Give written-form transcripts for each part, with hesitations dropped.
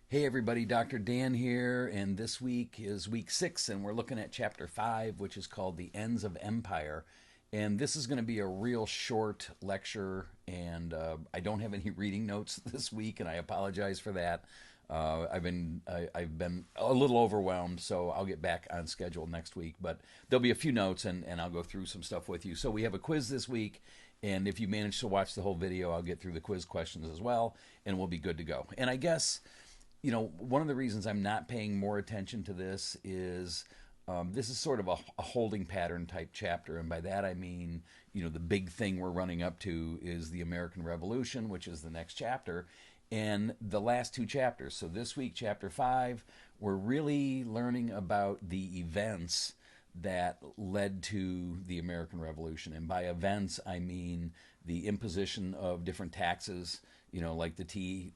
Hey everybody, Dr. Dan here, and this week is week 6, and we're looking at chapter 5, which is called The Ends of Empire. And this is going to be a real short lecture, and I don't have any reading notes this week, and I apologize for that. I've been a little overwhelmed, so I'll get back on schedule next week. But there'll be a few notes, and I'll go through some stuff with you. So we have a quiz this week, and if you manage to watch the whole video, I'll get through the quiz questions as well, and we'll be good to go. And I guess one of the reasons I'm not paying more attention to this is this is sort of a holding pattern type chapter. And by that I mean, the big thing we're running up to is the American Revolution, which is the next chapter, and the last two chapters. So this week, chapter 5, we're really learning about the events that led to the American Revolution. And by events, I mean the imposition of different taxes, like the tea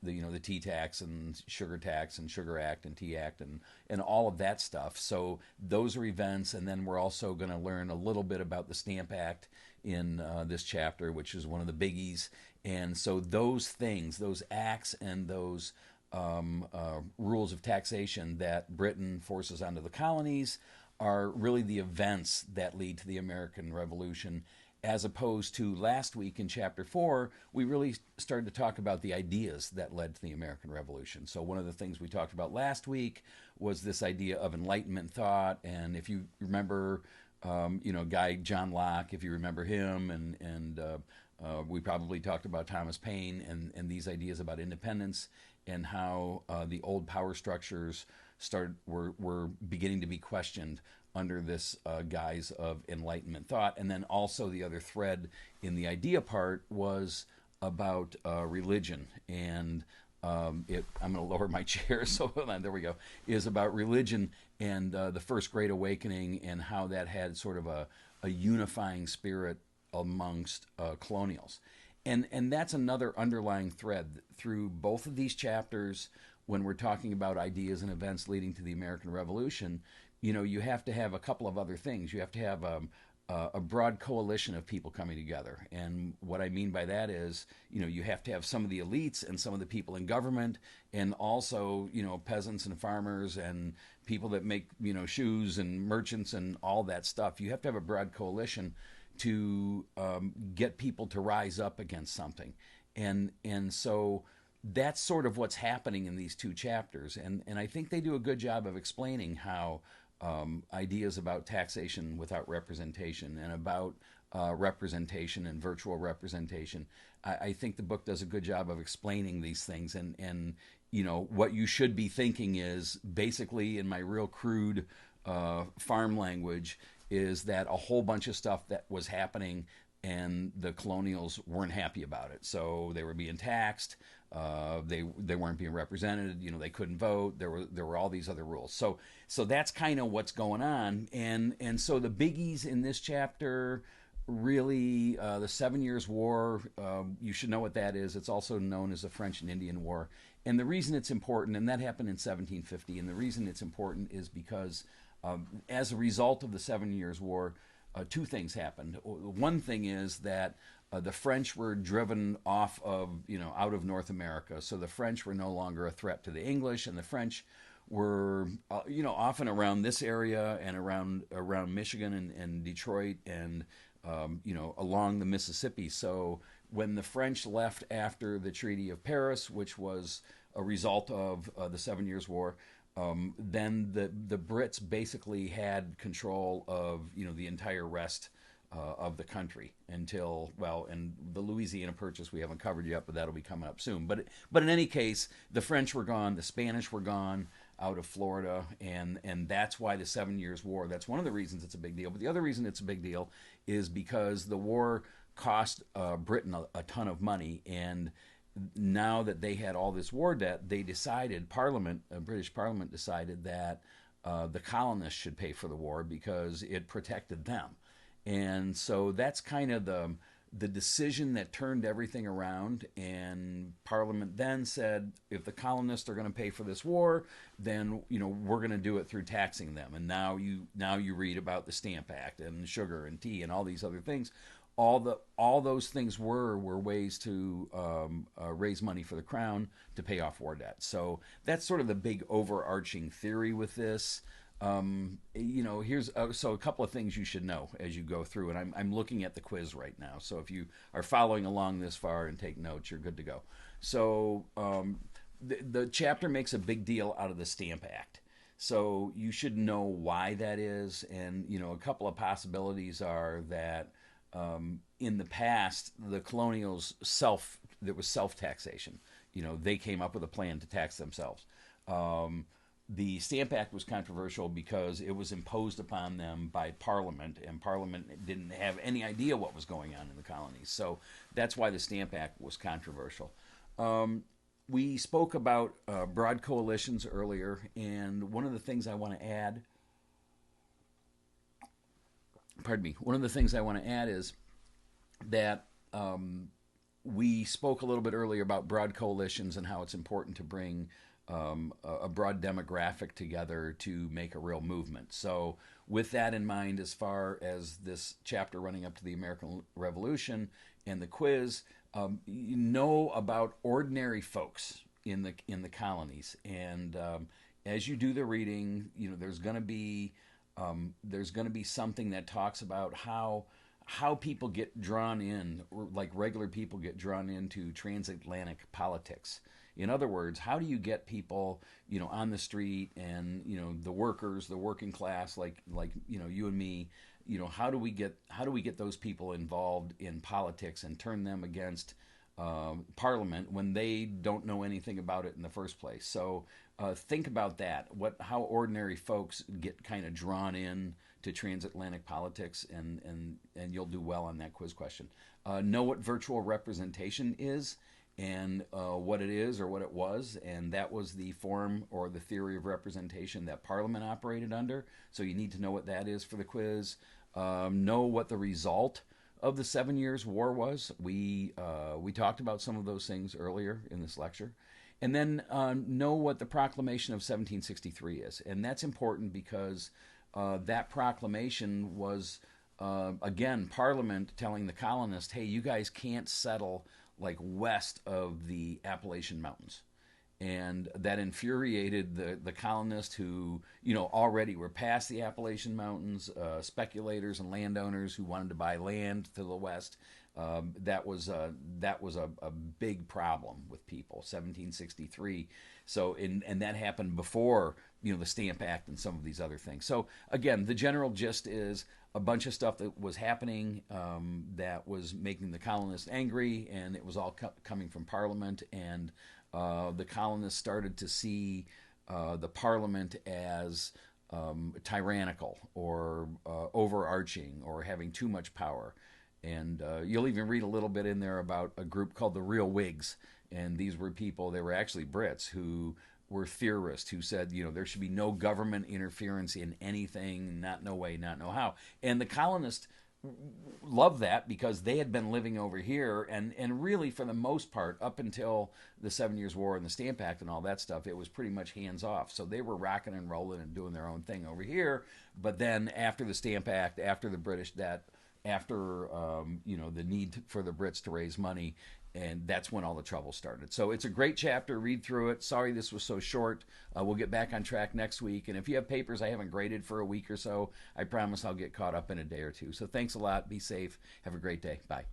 tax and Sugar Act and Tea Act and all of that stuff. So those are events, and then we're also going to learn a little bit about the Stamp Act in this chapter, which is one of the biggies. And so those things, those acts, and those rules of taxation that Britain forces onto the colonies are really the events that lead to the American Revolution, as opposed to last week in chapter 4, we really started to talk about the ideas that led to the American Revolution. So one of the things we talked about last week was this idea of Enlightenment thought, and if you remember, guy John Locke, if you remember him, and we probably talked about Thomas Paine and these ideas about independence and how the old power structures were beginning to be questioned under this guise of Enlightenment thought. And then also the other thread in the idea part was about religion. And I'm going to lower my chair, so there we go, is about religion and the First Great Awakening and how that had sort of a unifying spirit amongst colonials. And that's another underlying thread through both of these chapters. When we're talking about ideas and events leading to the American Revolution, you have to have a couple of other things. You have to have a broad coalition of people coming together. And what I mean by that is, you have to have some of the elites and some of the people in government, and also, peasants and farmers and people that make, shoes and merchants and all that stuff. You have to have a broad coalition to get people to rise up against something. And so that's sort of what's happening in these two chapters. And I think they do a good job of explaining how ideas about taxation without representation and about representation and virtual representation. I think the book does a good job of explaining these things. And what you should be thinking is basically, in my real crude farm language, is that a whole bunch of stuff that was happening and the colonials weren't happy about it. So they were being taxed. They weren't being represented. They couldn't vote. There were all these other rules. So that's kind of what's going on. And so the biggies in this chapter, really, the 7 Years' War. You should know what that is. It's also known as the French and Indian War. And the reason it's important, and that happened in 1750. And the reason it's important is because as a result of the 7 Years' War, two things happened. One thing is that the French were driven off of, out of North America. So the French were no longer a threat to the English, and the French were, often around this area and around Michigan and Detroit and, along the Mississippi. So when the French left after the Treaty of Paris, which was a result of the 7 Years' War, then the Brits basically had control of the entire rest of the country until, and the Louisiana Purchase we haven't covered yet, but that'll be coming up soon. But in any case, the French were gone, the Spanish were gone out of Florida, and that's why the 7 Years' War. That's one of the reasons it's a big deal. But the other reason it's a big deal is because the war cost Britain a ton of money, and now that they had all this war debt, they decided, British Parliament decided that the colonists should pay for the war because it protected them. And so that's kind of the decision that turned everything around. And Parliament then said, if the colonists are going to pay for this war, then we're going to do it through taxing them. And now you read about the Stamp Act and sugar and tea and all these other things, all those things were ways to raise money for the crown to pay off war debt. So that's sort of the big overarching theory with this. Here's so a couple of things you should know as you go through, and I'm looking at the quiz right now. So if you are following along this far and take notes, you're good to go. So the chapter makes a big deal out of the Stamp Act. So you should know why that is, and a couple of possibilities are that in the past the colonials there was self taxation. They came up with a plan to tax themselves. The Stamp Act was controversial because it was imposed upon them by Parliament, and Parliament didn't have any idea what was going on in the colonies. So that's why the Stamp Act was controversial. We spoke about broad coalitions earlier, and one of the things I want to add, is that we spoke a little bit earlier about broad coalitions and how it's important to bring a broad demographic together to make a real movement. So with that in mind, as far as this chapter running up to the American Revolution and the quiz, about ordinary folks in the colonies, and as you do the reading, there's going to be something that talks about how people get drawn in, like regular people get drawn into transatlantic politics. In other words, how do you get people, on the street, and the workers, the working class, like you and me, how do we get those people involved in politics and turn them against Parliament when they don't know anything about it in the first place? So think about that. How ordinary folks get kind of drawn in to transatlantic politics, and you'll do well on that quiz question. Know what virtual representation is, and what it is or what it was, and that was the form or the theory of representation that Parliament operated under. So you need to know what that is for the quiz. Know what the result of the 7 Years' War was. We talked about some of those things earlier in this lecture. And then know what the Proclamation of 1763 is. And that's important because that proclamation was, again, Parliament telling the colonists, hey, you guys can't settle like west of the Appalachian Mountains. And that infuriated the colonists who, already were past the Appalachian Mountains, speculators and landowners who wanted to buy land to the west. That was a big problem with people, 1763. So, and that happened before, the Stamp Act and some of these other things. So again, the general gist is a bunch of stuff that was happening that was making the colonists angry, and it was all coming from Parliament, and the colonists started to see the Parliament as tyrannical or overarching or having too much power. And you'll even read a little bit in there about a group called the Real Whigs. And these were people, they were actually Brits, who were theorists who said, there should be no government interference in anything, not no way, not no how. And the colonists loved that because they had been living over here, and really for the most part, up until the 7 Years' War and the Stamp Act and all that stuff, it was pretty much hands off. So they were rocking and rolling and doing their own thing over here. But then after the Stamp Act, after the British debt, after the need for the Brits to raise money, and that's when all the trouble started. So it's a great chapter. Read through it. Sorry this was so short. We'll get back on track next week. And if you have papers I haven't graded for a week or so, I promise I'll get caught up in a day or two. So thanks a lot. Be safe. Have a great day. Bye.